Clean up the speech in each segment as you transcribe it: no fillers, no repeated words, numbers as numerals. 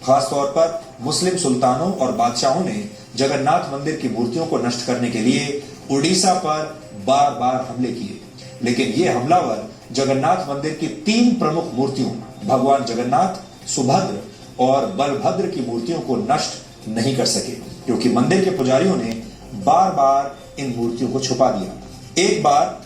खासतौर पर मुस्लिम सुल्तानों और बादशाहों ने जगन्नाथ मंदिर की मूर्तियों को नष्ट करने के लिए उड़ीसा पर बार बार हमले किए, लेकिन ये हमलावर जगन्नाथ मंदिर की 3 प्रमुख मूर्तियों भगवान जगन्नाथ, सुभद्र और बलभद्र की मूर्तियों को नष्ट नहीं कर सके, क्योंकि मंदिर के पुजारियों ने बार बार इन मूर्तियों को छुपा दिया। एक बार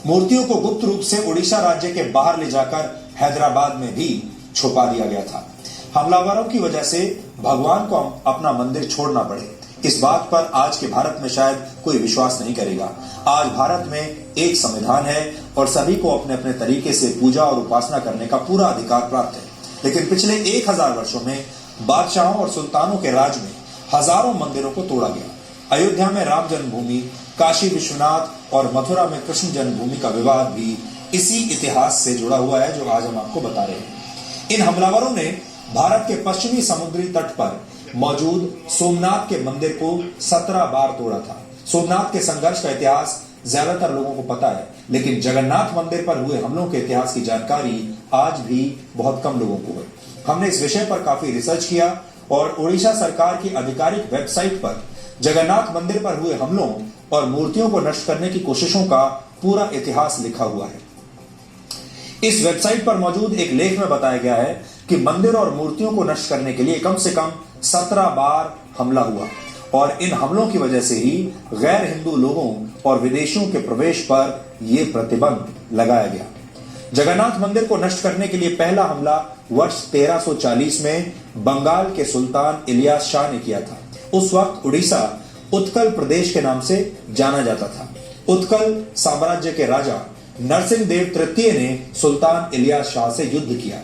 मूर्तियों को गुप्त रूप से उड़ीसा राज्य के बाहर ले जाकर हैदराबाद में भी छुपा दिया गया था। हमलावरों की वजह से भगवान को अपना मंदिर छोड़ना पड़े, इस बात पर आज के भारत में शायद कोई विश्वास नहीं करेगा। आज भारत में एक संविधान है और सभी को अपने अपने तरीके से पूजा और उपासना करने का पूरा अधिकार प्राप्त है, लेकिन पिछले 1000 वर्षों में बादशाहों और सुल्तानों के राज में हजारों मंदिरों को तोड़ा गया। अयोध्या में राम जन्मभूमि, काशी विश्वनाथ और मथुरा में कृष्ण जन्मभूमि का विवाद भी इसी इतिहास से जुड़ा हुआ है जो आज हम आपको बता रहे हैं। इन हमलावरों ने भारत के पश्चिमी समुद्री तट पर मौजूद सोमनाथ के मंदिर को 17 बार तोड़ा था। सोमनाथ के संघर्ष का इतिहास ज्यादातर लोगों को पता है, लेकिन जगन्नाथ मंदिर पर हुए हमलों के इतिहास की जानकारी आज भी बहुत कम लोगों को है। हमने इस विषय पर काफी रिसर्च किया और उड़ीसा सरकार की आधिकारिक वेबसाइट पर जगन्नाथ मंदिर पर हुए हमलों और मूर्तियों को नष्ट करने की कोशिशों का पूरा इतिहास लिखा हुआ है। इस वेबसाइट पर मौजूद एक लेख में बताया गया है कि मंदिर और मूर्तियों को नष्ट करने के लिए कम से कम 17 बार हमला हुआ और इन हमलों की वजह से ही गैर हिंदू लोगों और विदेशियों के प्रवेश पर यह प्रतिबंध लगाया गया। जगन्नाथ मंदिर को नष्ट करने के लिए पहला हमला वर्ष 1340 में बंगाल के सुल्तान इलियास शाह ने किया था। उस वक्त उड़ीसा उत्कल प्रदेश के नाम से जाना जाता था। उत्कल साम्राज्य के राजा नरसिंह देव तृतीय ने सुल्तान इलियास शाह से युद्ध किया।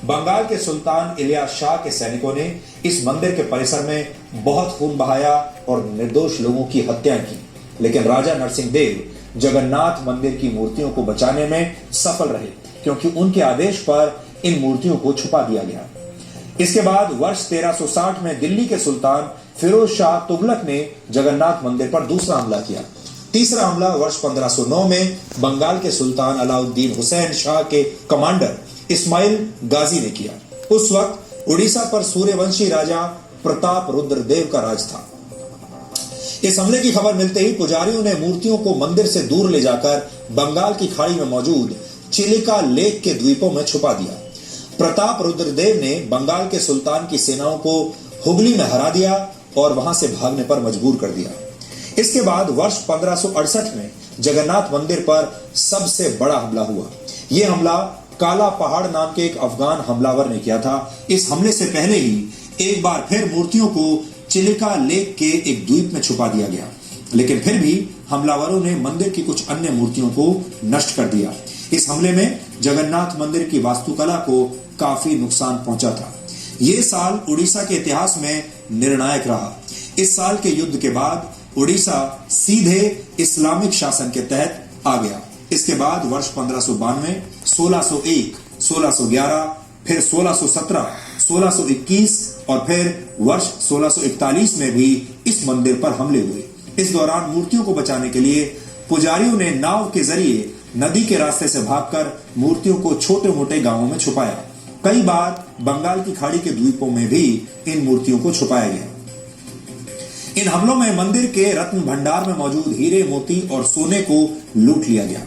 बंगाल के सुल्तान इलियास शाह के सैनिकों ने इस मंदिर के परिसर में बहुत खून बहाया और निर्दोष लोगों की हत्या की, लेकिन राजा नरसिंह देव जगन्नाथ मंदिर की मूर्तियों को बचाने में सफल रहे, क्योंकि उनके आदेश पर इन मूर्तियों को छुपा दिया गया। इसके बाद वर्ष 1360 में दिल्ली के सुल्तान फिरोज शाह तुगलक ने जगन्नाथ मंदिर पर दूसरा हमला किया। तीसरा हमला वर्ष 1509 में बंगाल के सुल्तान अलाउद्दीन हुसैन शाह के कमांडर इस्माइल गाजी ने किया। उस वक्त उड़ीसा पर सूर्यवंशी राजा प्रताप रुद्रदेव का राज था। इस हमले की खबर मिलते ही पुजारियों ने मूर्तियों को मंदिर से दूर ले जाकर बंगाल की खाड़ी में मौजूद चिलिका लेक के द्वीपों में छुपा दिया। प्रताप रुद्रदेव ने बंगाल के सुल्तान की सेनाओं को हुगली में हरा दिया और वहां से भागने पर मजबूर कर दिया। इसके बाद वर्ष 1568 में जगन्नाथ मंदिर पर सबसे बड़ा हमला हुआ। यह हमला काला पहाड़ नाम के एक अफगान हमलावर ने किया था। इस हमले से पहले ही एक बार फिर मूर्तियों को चिलिका लेक के एक द्वीप में छुपा दिया गया, लेकिन फिर भी हमलावरों ने मंदिर की कुछ अन्य मूर्तियों को नष्ट कर दिया। इस हमले में जगन्नाथ मंदिर की वास्तुकला को काफी नुकसान पहुंचा था। यह साल उड़ीसा के इतिहास में निर्णायक रहा। इस साल के युद्ध के बाद उड़ीसा सीधे इस्लामिक शासन के तहत आ गया। इसके बाद वर्ष 1592, 1601, 1611, फिर 1617, 1621 और फिर वर्ष 1641 में भी इस मंदिर पर हमले हुए। इस दौरान मूर्तियों को बचाने के लिए पुजारियों ने नाव के जरिए नदी के रास्ते से भागकर मूर्तियों को छोटे मोटे गांवों में छुपाया। कई बार बंगाल की खाड़ी के द्वीपों में भी इन मूर्तियों को छुपाया गया। इन हमलों में मंदिर के रत्न भंडार में मौजूद हीरे, मोती और सोने को लूट लिया गया।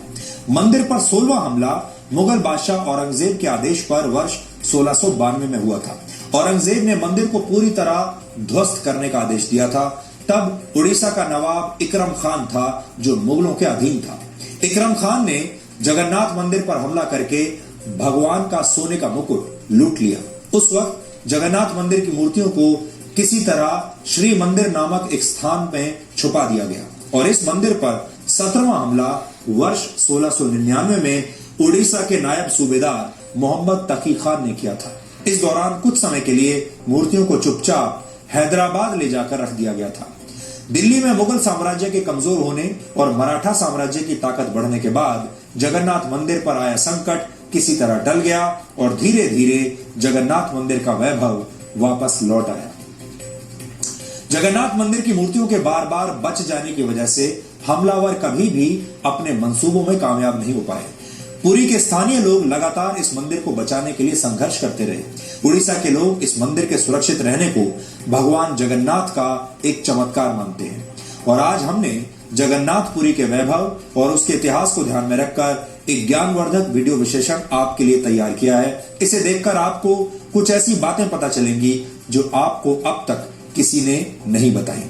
मंदिर पर 16वां हमला मुगल बादशाह औरंगजेब के आदेश पर वर्ष 1692 में हुआ था। औरंगजेब ने मंदिर को पूरी तरह ध्वस्त करने का आदेश दिया था। तब उड़ीसा का नवाब इकरम खान था जो मुगलों के अधीन था। इकरम खान ने जगन्नाथ मंदिर पर हमला करके भगवान का सोने का मुकुट लूट लिया। उस वक्त जगन्नाथ मंदिर की मूर्तियों को किसी तरह श्री मंदिर नामक एक स्थान में छुपा दिया गया और इस मंदिर पर 17वां हमला वर्ष 1699 में उड़ीसा के नायब सूबेदार मोहम्मद तकी खान ने किया था। इस दौरान कुछ समय के लिए मूर्तियों को चुपचाप हैदराबाद ले जाकर रख दिया गया था। दिल्ली में मुगल साम्राज्य के कमजोर होने और मराठा साम्राज्य की ताकत बढ़ने के बाद जगन्नाथ मंदिर पर आया संकट किसी तरह टल गया और धीरे धीरे जगन्नाथ मंदिर का वैभव वापस लौट आया। जगन्नाथ मंदिर की मूर्तियों के बार बार बच जाने की वजह से हमलावर कभी भी अपने मंसूबों में कामयाब नहीं हो पाए। पुरी के स्थानीय लोग लगातार इस मंदिर को बचाने के लिए संघर्ष करते रहे। उड़ीसा के लोग इस मंदिर के सुरक्षित रहने को भगवान जगन्नाथ का एक चमत्कार मानते हैं। और आज हमने जगन्नाथपुरी के वैभव और उसके इतिहास को ध्यान में रखकर एक ज्ञानवर्धक वीडियो विश्लेषण आपके लिए तैयार किया है। इसे देखकर आपको कुछ ऐसी बातें पता चलेंगी जो आपको अब तक किसी ने नहीं बताई।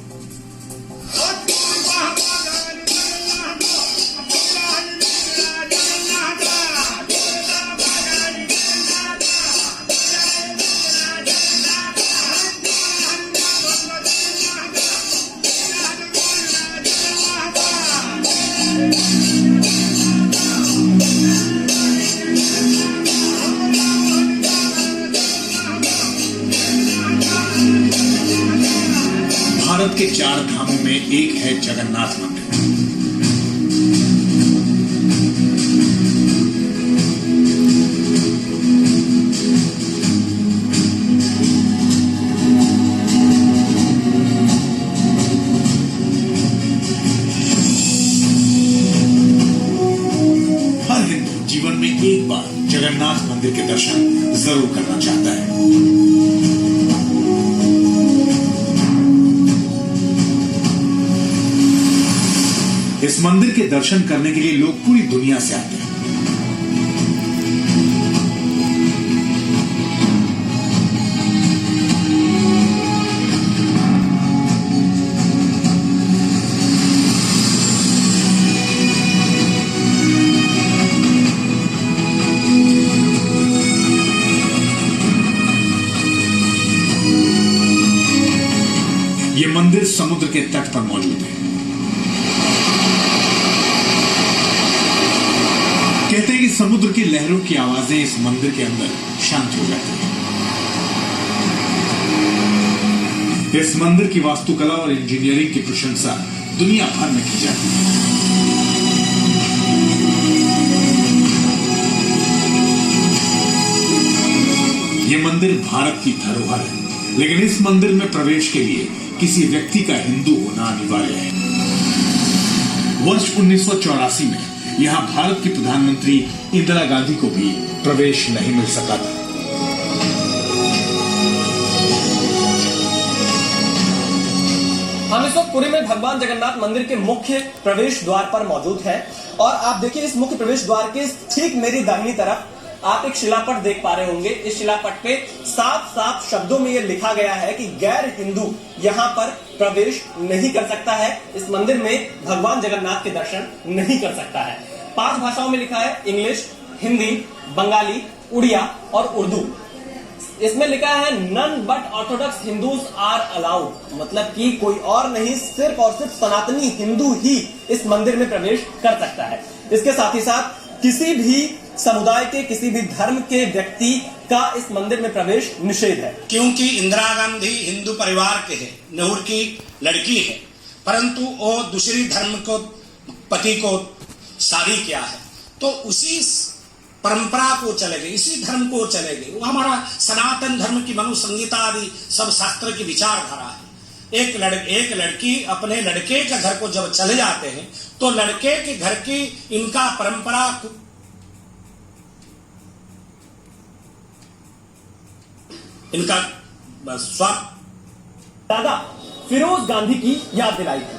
भारत के 4 धामों में एक है जगन्नाथ मंदिर। हर हिंदू जीवन में एक बार जगन्नाथ मंदिर के दर्शन जरूर करना चाहता है। इस मंदिर के दर्शन करने के लिए लोग पूरी दुनिया से आते हैं। यह मंदिर समुद्र के तट पर मौजूद है। कहते हैं कि समुद्र की लहरों की आवाजें इस मंदिर के अंदर शांत हो जाती हैं। इस मंदिर की वास्तुकला और इंजीनियरिंग की प्रशंसा दुनिया भर में की जाती है। यह मंदिर भारत की धरोहर है, लेकिन इस मंदिर में प्रवेश के लिए किसी व्यक्ति का हिंदू होना अनिवार्य है। वर्ष 1984 में यहां भारत की प्रधानमंत्री इंदिरा गांधी को भी प्रवेश नहीं मिल सका था। हम इस वक्त पुरी में भगवान जगन्नाथ मंदिर के मुख्य प्रवेश द्वार पर मौजूद हैं और आप देखिए इस मुख्य प्रवेश द्वार के ठीक मेरी दाहिनी तरफ आप एक शिलापट देख पा रहे होंगे। इस शिलापट पे साफ साफ शब्दों में यह लिखा गया है कि गैर हिंदू यहाँ पर प्रवेश नहीं कर सकता है, इस मंदिर में भगवान जगन्नाथ के दर्शन नहीं कर सकता है। 5 भाषाओं में लिखा है, इंग्लिश, हिंदी, बंगाली, उड़िया और उर्दू। इसमें लिखा है none but orthodox Hindus are allowed, मतलब कि कोई और नहीं, सिर्फ और सिर्फ सनातनी हिंदू ही इस मंदिर में प्रवेश कर सकता है। इसके साथ ही साथ किसी भी समुदाय के, किसी भी धर्म के व्यक्ति का इस मंदिर में प्रवेश निषेध है। क्योंकि इंदिरा गांधी हिंदू परिवार के हैं, नेहरू की लड़की है, परंतु वो दूसरी धर्म को पति को शादी किया है, तो उसी परंपरा को चलेगी, इसी धर्म को चलेगी। वो हमारा सनातन धर्म की मनुसंहिता आदि सब शास्त्र की विचारधारा है। एक लड़की अपने लड़के के घर को जब चले जाते हैं तो लड़के के घर की इनका परंपरा इनका स्वागत दादा फिरोज गांधी की याद दिलाई थी।